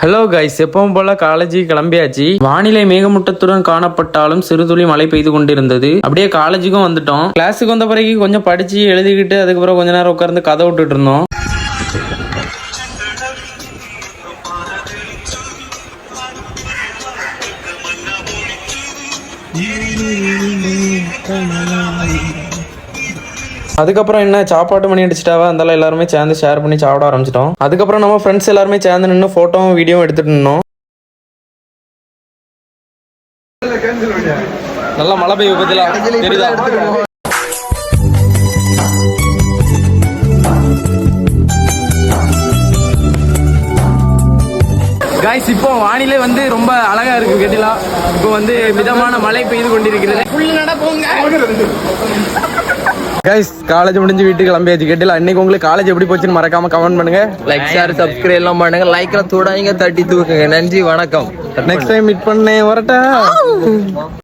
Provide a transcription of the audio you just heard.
Hello guys, எப்பவும் போல college கிளம்பியாச்சு. வானிலை மேகமூட்டத்துடன் காணப்பட்டாலும் சிறுதுளி மழை பெய்து கொண்டிருந்தது. அப்படியே காலேஜுக்கும் வந்துட்டோம். கிளாஸுக்கு வந்த பிறகு கொஞ்சம் படிச்சு எழுதிக்கிட்டு அதுக்கப்புறம் கொஞ்ச நேரம் உட்கார்ந்து கதை விட்டுட்டு இருந்தோம். அதுக்கப்புறம் என்ன சாப்பாட்டு மணி அடிச்சிட்டாவா, அதெல்லாம் எல்லாருமே சேர்ந்து ஷேர் பண்ணி சாப்பிட ஆரம்பிச்சிட்டோம். அதுக்கப்புறம் நம்ம ஃப்ரெண்ட்ஸ் எல்லாருமே சேர்ந்து நின்று போட்டோவும் வீடியோவும் எடுத்துட்டு இருந்தோம். நல்லா மழை பெய்ய பத்தில தெரியுதா? காய்ஸ், இப்போ வானிலை வந்து ரொம்ப அழகா இருக்கு கேட்டீங்களா? இப்போ வந்து மிதமான மழை பெய்து கொண்டிருக்கிறது. கைஸ், காலேஜ் முடிஞ்சு வீட்டுக்கு கிளம்பியாச்சு கேட்டீங்களா? இன்னைக்கு உங்களுக்கு காலேஜ் எப்படி போச்சுன்னு மறக்காம கமெண்ட் பண்ணுங்க. லைக் ஷேர் சப்ஸ்கிரைப் எல்லாம் பண்ணுங்க. லைக்ல தூடாங்க தட்டி தூக்குங்க. நன்றி, வணக்கம். நெக்ஸ்ட் டைம் மீட் பண்ணேன், வரட்டா?